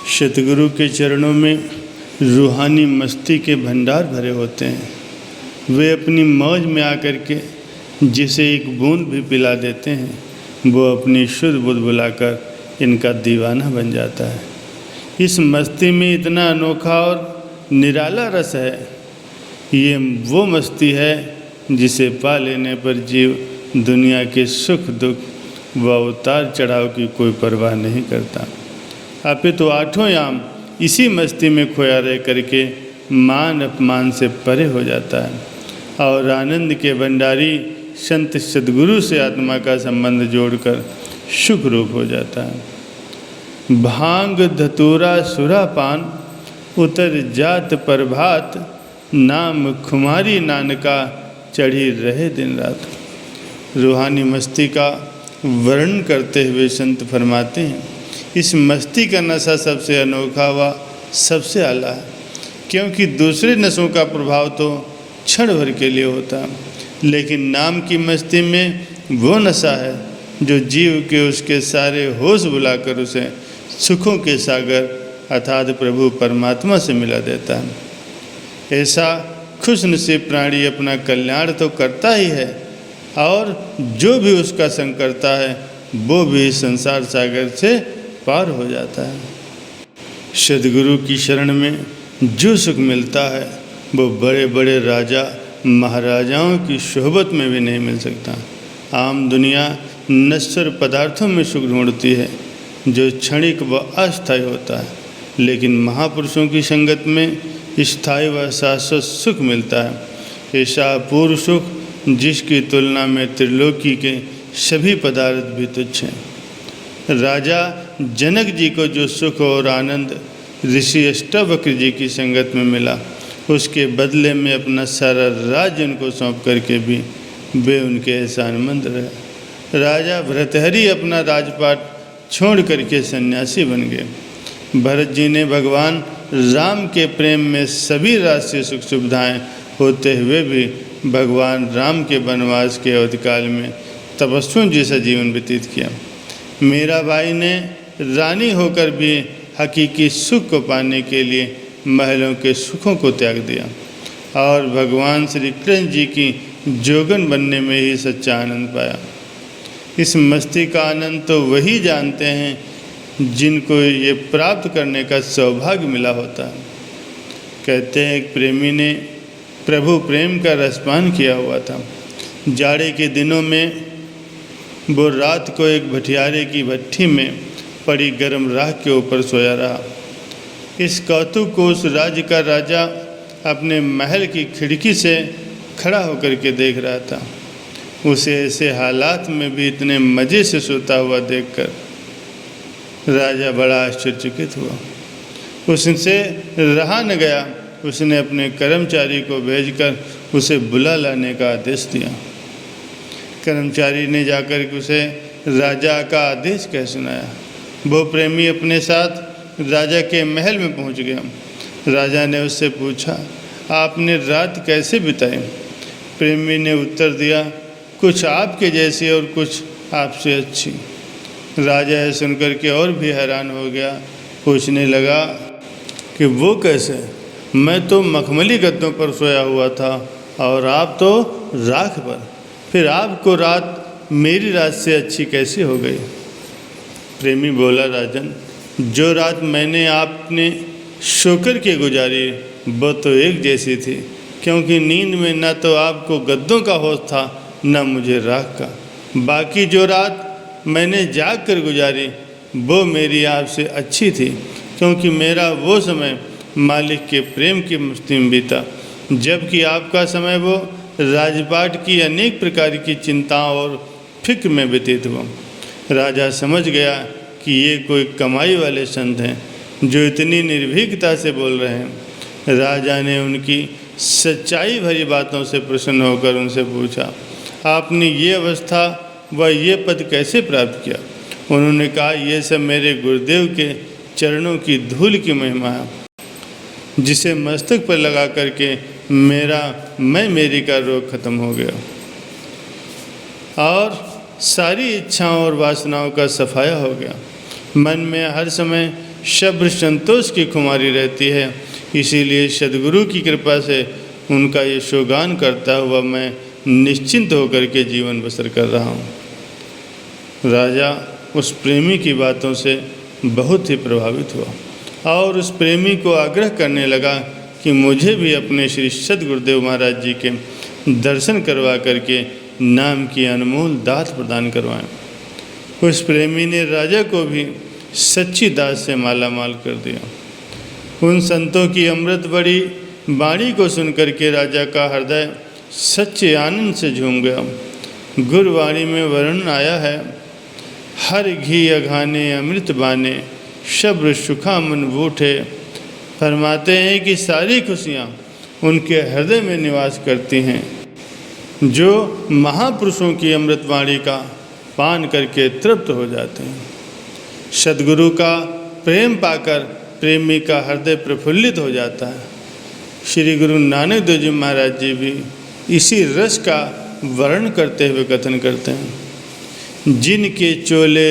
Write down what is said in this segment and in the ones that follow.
सतगुरु के चरणों में रूहानी मस्ती के भंडार भरे होते हैं। वे अपनी मौज में आकर के जिसे एक बूंद भी पिला देते हैं वो अपनी शुद्ध बुद्ध बुलाकर इनका दीवाना बन जाता है। इस मस्ती में इतना अनोखा और निराला रस है। ये वो मस्ती है जिसे पा लेने पर जीव दुनिया के सुख दुख व उतार चढ़ाव की कोई परवाह नहीं करता। अपितु आठों याम इसी मस्ती में खोया रह करके मान अपमान से परे हो जाता है और आनंद के भंडारी संत सद्गुरु से आत्मा का संबंध जोड़कर सुख रूप हो जाता है। भांग धतूरा सुरापान उतर जात प्रभात, नाम खुमारी नानका चढ़ी रहे दिन रात। रूहानी मस्ती का वर्णन करते हुए संत फरमाते हैं, इस मस्ती का नशा सबसे अनोखा व सबसे आला है, क्योंकि दूसरे नशों का प्रभाव तो क्षण भर के लिए होता है, लेकिन नाम की मस्ती में वो नशा है जो जीव के उसके सारे होश बुलाकर उसे सुखों के सागर अर्थात प्रभु परमात्मा से मिला देता है। ऐसा खुश नसीब प्राणी अपना कल्याण तो करता ही है और जो भी उसका संग करता है वो भी संसार सागर से पार हो जाता है। सद्गुरु की शरण में जो सुख मिलता है वो बड़े बड़े राजा महाराजाओं की सोहबत में भी नहीं मिल सकता। आम दुनिया नश्वर पदार्थों में सुख ढूंढती है जो क्षणिक व अस्थायी होता है, लेकिन महापुरुषों की संगत में स्थायी व शाश्वत सुख मिलता है। ऐसा अपूर्व सुख जिसकी तुलना में त्रिलोकी के सभी पदार्थ भी तुच्छ हैं। राजा जनक जी को जो सुख और आनंद ऋषि अष्टावक्र जी की संगत में मिला, उसके बदले में अपना सारा राज्य उनको सौंप करके भी वे उनके एहसानमंद रहे। राजा भरतहरि अपना राजपाट छोड़ करके सन्यासी बन गए। भरत जी ने भगवान राम के प्रेम में सभी राष्ट्रीय सुख सुविधाएँ होते हुए भी भगवान राम के वनवास के अवधिकाल में तपस्वियों जैसा जीवन व्यतीत किया। मीराबाई ने रानी होकर भी हकीकी सुख को पाने के लिए महलों के सुखों को त्याग दिया और भगवान श्री कृष्ण जी की जोगन बनने में ही सच्चा आनंद पाया। इस मस्ती का आनंद तो वही जानते हैं जिनको ये प्राप्त करने का सौभाग्य मिला होता है। कहते हैं एक प्रेमी ने प्रभु प्रेम का रसपान किया हुआ था। जाड़े के दिनों में वो रात को एक भटियारे की भट्ठी में पड़ी गर्म राख के ऊपर सोया रहा। इस कौतुक को उस राज्य का राजा अपने महल की खिड़की से खड़ा होकर के देख रहा था। उसे ऐसे हालात में भी इतने मज़े से सोता हुआ देखकर राजा बड़ा आश्चर्यचकित हुआ। उससे रहा न गया। उसने अपने कर्मचारी को भेजकर उसे बुला लाने का आदेश दिया। कर्मचारी ने जाकर के उसे राजा का आदेश कह सुनाया। वो प्रेमी अपने साथ राजा के महल में पहुंच गया। राजा ने उससे पूछा, आपने रात कैसे बिताई? प्रेमी ने उत्तर दिया, कुछ आपके जैसी और कुछ आपसे अच्छी। राजा यह सुनकर के और भी हैरान हो गया। पूछने लगा कि वो कैसे? मैं तो मखमली गद्दों पर सोया हुआ था और आप तो राख पर, फिर आपको रात मेरी रात से अच्छी कैसी हो गई? प्रेमी बोला, राजन, जो रात मैंने आपने सोकर के गुजारी वो तो एक जैसी थी, क्योंकि नींद में न तो आपको गद्दों का होश था न मुझे राख का। बाकी जो रात मैंने जाग कर गुजारी वो मेरी आपसे अच्छी थी, क्योंकि मेरा वो समय मालिक के प्रेम की मस्ती में बीता, जबकि आपका समय वो राजपाट की अनेक प्रकार की चिंताओं और फिक्र में व्यतीत हुआ। राजा समझ गया कि ये कोई कमाई वाले संत हैं जो इतनी निर्भीकता से बोल रहे हैं। राजा ने उनकी सच्चाई भरी बातों से प्रसन्न होकर उनसे पूछा, आपने ये अवस्था व ये पद कैसे प्राप्त किया? उन्होंने कहा, ये सब मेरे गुरुदेव के चरणों की धूल की महिमा है, जिसे मस्तक पर लगा करके मैं मेरी का रोग खत्म हो गया और सारी इच्छाओं और वासनाओं का सफाया हो गया। मन में हर समय शुभ्र संतोष की खुमारी रहती है। इसीलिए सद्गुरु की कृपा से उनका ये शोगान करता हुआ मैं निश्चिंत होकर के जीवन बसर कर रहा हूँ। राजा उस प्रेमी की बातों से बहुत ही प्रभावित हुआ और उस प्रेमी को आग्रह करने लगा कि मुझे भी अपने श्री सद्गुरुदेव महाराज जी के दर्शन करवा करके नाम की अनमोल दात प्रदान करवाएं। उस प्रेमी ने राजा को भी सच्ची दात से माला माल कर दिया। उन संतों की अमृत बड़ी वाणी को सुनकर के राजा का हृदय सच्चे आनंद से झूम गया। गुरुवाणी में वर्णन आया है, हर घी अघाने अमृत बाने शब्र सुखा मन बूठे। फरमाते हैं कि सारी खुशियाँ उनके हृदय में निवास करती हैं जो महापुरुषों की अमृतवाणी का पान करके तृप्त हो जाते हैं। सद्गुरु का प्रेम पाकर प्रेमी का हृदय प्रफुल्लित हो जाता है। श्री गुरु नानक देव जी महाराज जी भी इसी रस का वर्णन करते हुए कथन करते हैं, जिनके चोले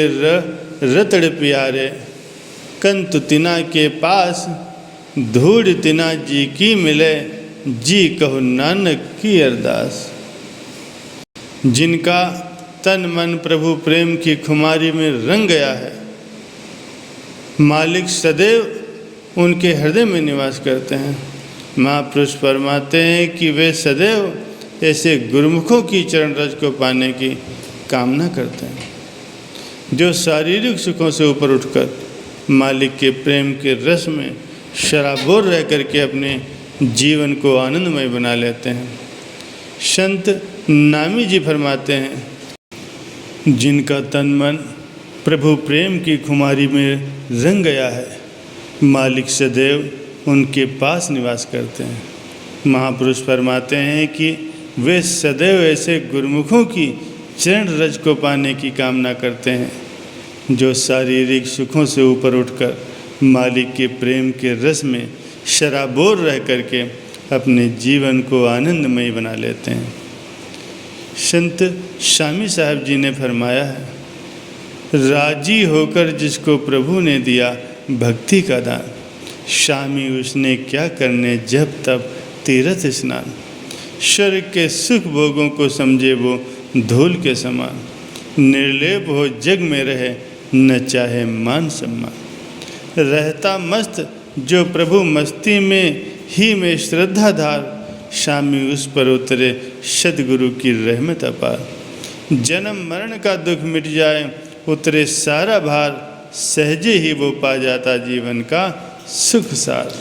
रतड़ प्यारे कंतु तिना के पास धूड़ तिना जी की मिले जी कहो नानक की अरदास। जिनका तन मन प्रभु प्रेम की खुमारी में रंग गया है, मालिक सदैव उनके हृदय में निवास करते हैं। महापुरुष फरमाते हैं कि वे सदैव ऐसे गुरुमुखों की चरण रज को पाने की कामना करते हैं जो शारीरिक सुखों से ऊपर उठकर मालिक के प्रेम के रस में शराबोर रह करके अपने जीवन को आनंदमय बना लेते हैं। संत नामी जी फरमाते हैं, जिनका तन मन प्रभु प्रेम की खुमारी में रंग गया है, मालिक सदैव उनके पास निवास करते हैं। महापुरुष फरमाते हैं कि वे सदैव ऐसे गुरुमुखों की चरण रज को पाने की कामना करते हैं जो शारीरिक सुखों से ऊपर उठकर मालिक के प्रेम के रस में शराबोर रह करके अपने जीवन को आनंदमय बना लेते हैं। संत शामी साहब जी ने फरमाया है, राजी होकर जिसको प्रभु ने दिया भक्ति का दान, शामी उसने क्या करने जब तब तीर्थ स्नान। स्वर्ग के सुख भोगों को समझे वो धूल के समान, निर्लेप हो जग में रहे न चाहे मान सम्मान। रहता मस्त जो प्रभु मस्ती में ही में श्रद्धाधार, शामी उस पर उतरे सद्गुरु की रहमत अपार। जन्म मरण का दुख मिट जाए उतरे सारा भार, सहजे ही वो पा जाता जीवन का सुख सार।